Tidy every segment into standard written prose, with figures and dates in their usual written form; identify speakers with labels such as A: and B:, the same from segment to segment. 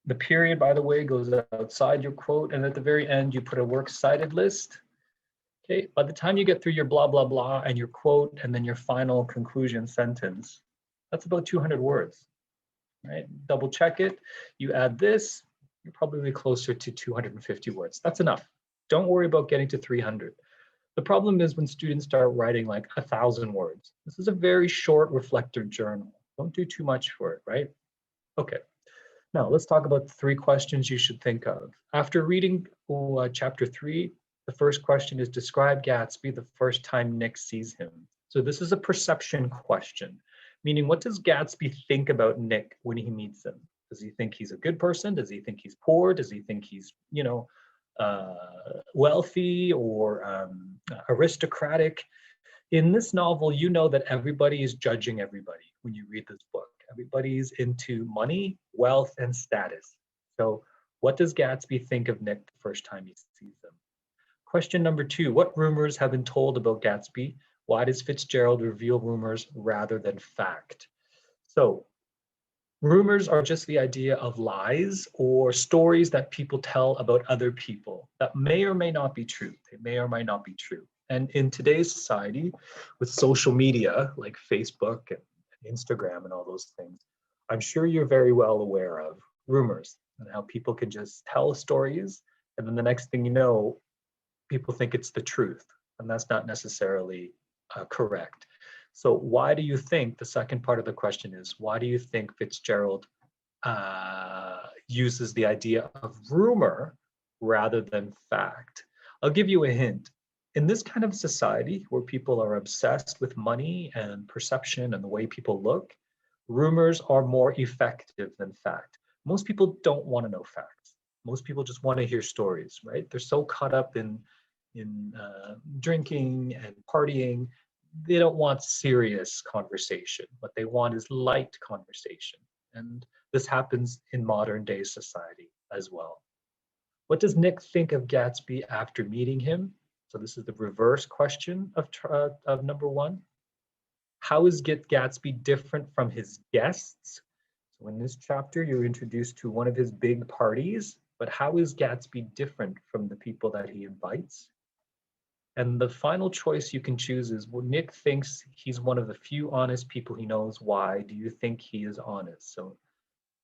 A: The period, by the way, goes outside your quote, and at the very end, you put a works cited list. Okay, by the time you get through your blah, blah, blah, and your quote, and then your final conclusion sentence, that's about 200 words, right? Double check it, you add this, you're probably closer to 250 words. That's enough. Don't worry about getting to 300. The problem is when students start writing like 1,000 words. This is a very short reflective journal. Don't do too much for it, right? Okay. Now, let's talk about the 3 questions you should think of. After reading chapter 3, the first question is describe Gatsby the first time Nick sees him. So this is a perception question, meaning what does Gatsby think about Nick when he meets him? Does he think he's a good person? Does he think he's poor? Does he think he's, you know, wealthy or aristocratic? In this novel, you know that everybody is judging everybody when you read this book. Everybody's into money, wealth, and status. So what does Gatsby think of Nick the first time he sees him? Question number 2, what rumors have been told about Gatsby? Why does Fitzgerald reveal rumors rather than fact? So rumors are just the idea of lies or stories that people tell about other people that may or may not be true. They may or may not be true. And in today's society, with social media like Facebook and Instagram and all those things, I'm sure you're very well aware of rumors and how people can just tell stories, and then the next thing you know, people think it's the truth, and that's not necessarily correct. So why do you think, the second part of the question is, why do you think Fitzgerald uses the idea of rumor rather than fact? I'll give you a hint. In this kind of society where people are obsessed with money and perception and the way people look, rumors are more effective than fact. Most people don't want to know facts. Most people just want to hear stories, right? They're so caught up in drinking and partying. They don't want serious conversation. What they want is light conversation. And this happens in modern day society as well. What does Nick think of Gatsby after meeting him? So this is the reverse question of number 1. How is Gatsby different from his guests? So in this chapter, you're introduced to one of his big parties, but how is Gatsby different from the people that he invites? And the final choice you can choose is, well, Nick thinks he's one of the few honest people he knows. Why do you think he is honest? So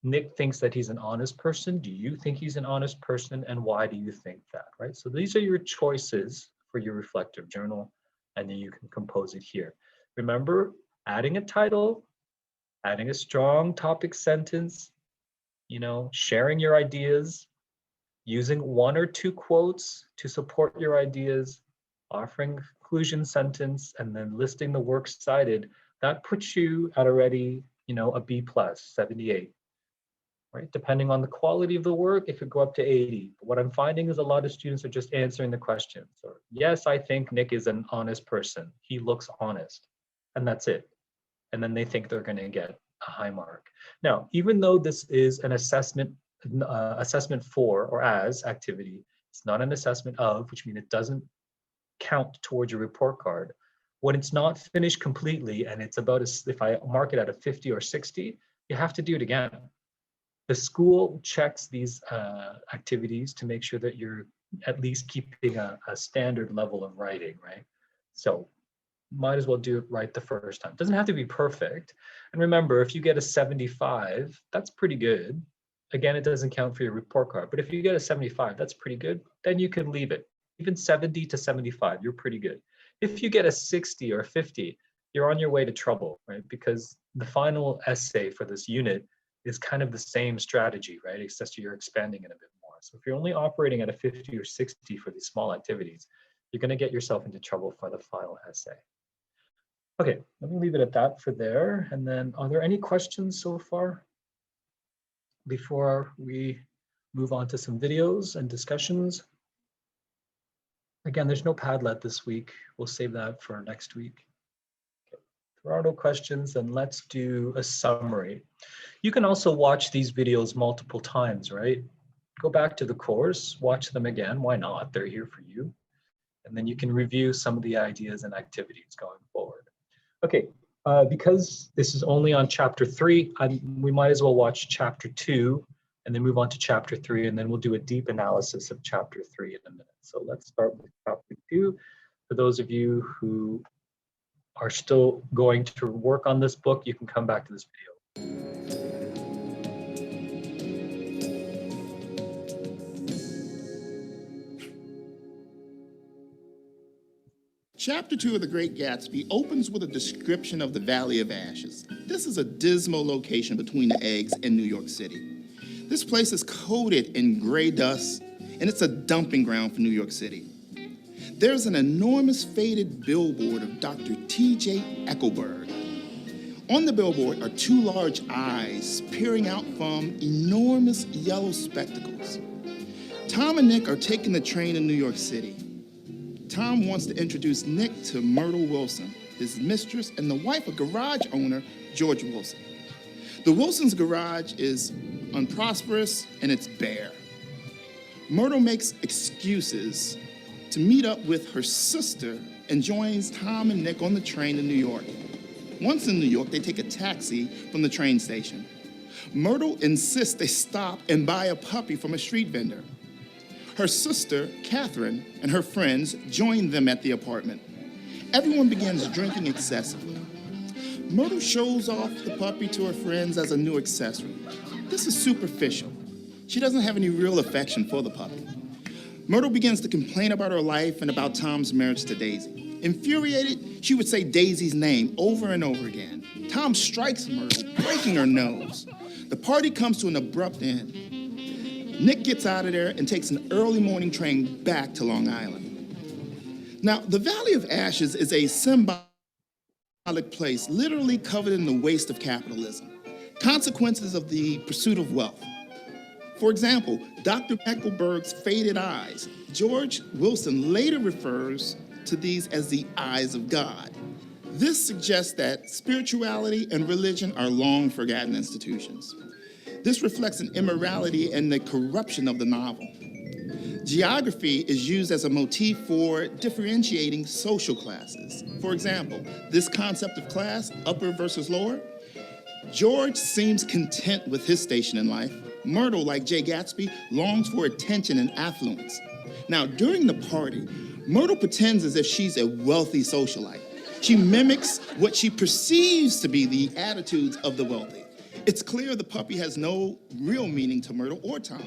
A: Nick thinks that he's an honest person. Do you think he's an honest person? And why do you think that, right? So these are your choices for your reflective journal, and then you can compose it here. Remember, adding a title, adding a strong topic sentence, you know, sharing your ideas, using 1 or 2 quotes to support your ideas, offering conclusion sentence, and then listing the works cited. That puts you at already, you know, a B+, 78. Right? Depending on the quality of the work, it could go up to 80. But what I'm finding is a lot of students are just answering the questions. Or, yes, I think Nick is an honest person. He looks honest. And that's it. And then they think they're going to get a high mark. Now, even though this is an assessment for or as activity, it's not an assessment of, which means it doesn't count towards your report card. When it's not finished completely and it's about, if I mark it at a 50 or 60, you have to do it again. The school checks these activities to make sure that you're at least keeping a standard level of writing, right? So might as well do it right the first time. It doesn't have to be perfect. And remember, if you get a 75, that's pretty good. Again, it doesn't count for your report card, but if you get a 75, that's pretty good. Then you can leave it. Even 70 to 75, you're pretty good. If you get a 60 or 50, you're on your way to trouble, right? Because the final essay for this unit is kind of the same strategy, right? Except you're expanding it a bit more. So if you're only operating at a 50 or 60 for these small activities, you're going to get yourself into trouble for the final essay. Okay, let me leave it at that for there. And then are there any questions so far before we move on to some videos and discussions? Again, there's no Padlet this week. We'll save that for next week. If there are no questions, then let's do a summary. You can also watch these videos multiple times, right? Go back to the course, watch them again. Why not? They're here for you. And then you can review some of the ideas and activities going forward. Okay, because this is only on chapter 3, we might as well watch chapter 2 and then move on to chapter 3, and then we'll do a deep analysis of chapter 3 in a minute. So let's start with chapter 2. For those of you who are still going to work on this book, you can come back to this video.
B: Chapter 2 of The Great Gatsby opens with a description of the Valley of Ashes. This is a dismal location between the Eggs and New York City. This place is coated in gray dust, and it's a dumping ground for New York City. There's an enormous faded billboard of Dr. T.J. Eckelberg. On the billboard are two large eyes peering out from enormous yellow spectacles. Tom and Nick are taking the train in New York City. Tom wants to introduce Nick to Myrtle Wilson, his mistress, and the wife of garage owner, George Wilson. The Wilsons' garage is unprosperous and it's bare. Myrtle makes excuses to meet up with her sister and joins Tom and Nick on the train to New York. Once in New York, they take a taxi from the train station. Myrtle insists they stop and buy a puppy from a street vendor. Her sister, Catherine, and her friends join them at the apartment. Everyone begins drinking excessively. Myrtle shows off the puppy to her friends as a new accessory. This is superficial. She doesn't have any real affection for the puppy. Myrtle begins to complain about her life and about Tom's marriage to Daisy. Infuriated, she would say Daisy's name over and over again. Tom strikes Myrtle, breaking her nose. The party comes to an abrupt end. Nick gets out of there and takes an early morning train back to Long Island. Now, the Valley of Ashes is a symbolic place literally covered in the waste of capitalism, consequences of the pursuit of wealth. For example, Dr. Eckelberg's faded eyes. George Wilson later refers to these as the eyes of God. This suggests that spirituality and religion are long forgotten institutions. This reflects an immorality and the corruption of the novel. Geography is used as a motif for differentiating social classes. For example, this concept of class, upper versus lower. George seems content with his station in life. Myrtle, like Jay Gatsby, longs for attention and affluence. Now, during the party, Myrtle pretends as if she's a wealthy socialite. She mimics what she perceives to be the attitudes of the wealthy. It's clear the puppy has no real meaning to Myrtle or Tom.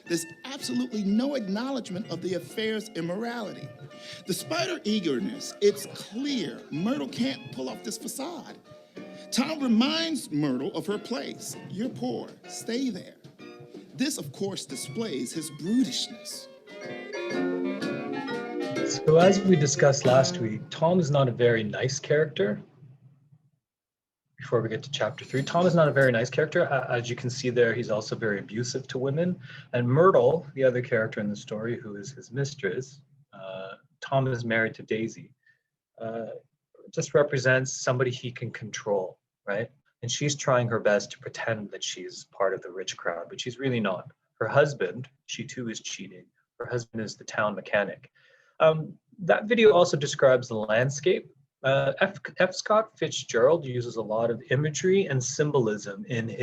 B: There's absolutely no acknowledgement of the affair's immorality. Despite her eagerness, it's clear Myrtle can't pull off this facade. Tom reminds Myrtle of her place. You're poor, stay there. This, of course, displays his brutishness.
A: So as we discussed last week, Tom is not a very nice character. Before we get to chapter 3, Tom is not a very nice character. As you can see there, he's also very abusive to women. And Myrtle, the other character in the story, who is his mistress, Tom is married to Daisy, just represents somebody he can control, right? And she's trying her best to pretend that she's part of the rich crowd, but she's really not. Her husband, she too is cheating. Her husband is the town mechanic. That video also describes the landscape. F. Scott Fitzgerald uses a lot of imagery and symbolism in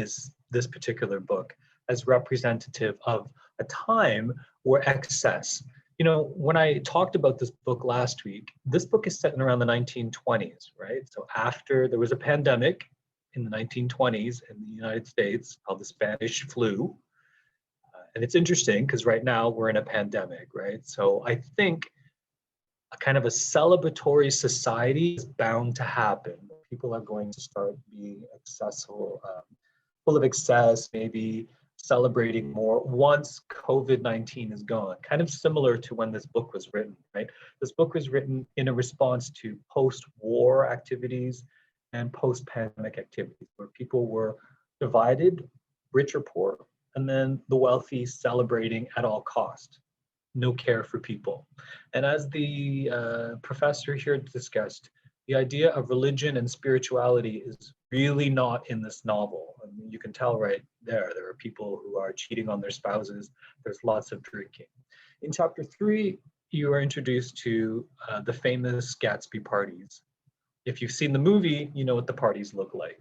A: this particular book as representative of a time where excess. You know, when I talked about this book last week, this book is set in around the 1920s, right? So after there was a pandemic in the 1920s in the United States called the Spanish flu. And it's interesting because right now we're in a pandemic, right? So I think a kind of a celebratory society is bound to happen. People are going to start being accessible, full of excess, maybe celebrating more once COVID-19 is gone. Kind of similar to when this book was written, right? This book was written in a response to post-war activities and post-pandemic activities where people were divided, rich or poor, and then the wealthy celebrating at all cost. No care for people. And as the professor here discussed, the idea of religion and spirituality is really not in this novel. I mean, you can tell right there, there are people who are cheating on their spouses. There's lots of drinking. In chapter 3, you are introduced to the famous Gatsby parties. If you've seen the movie, you know what the parties look like.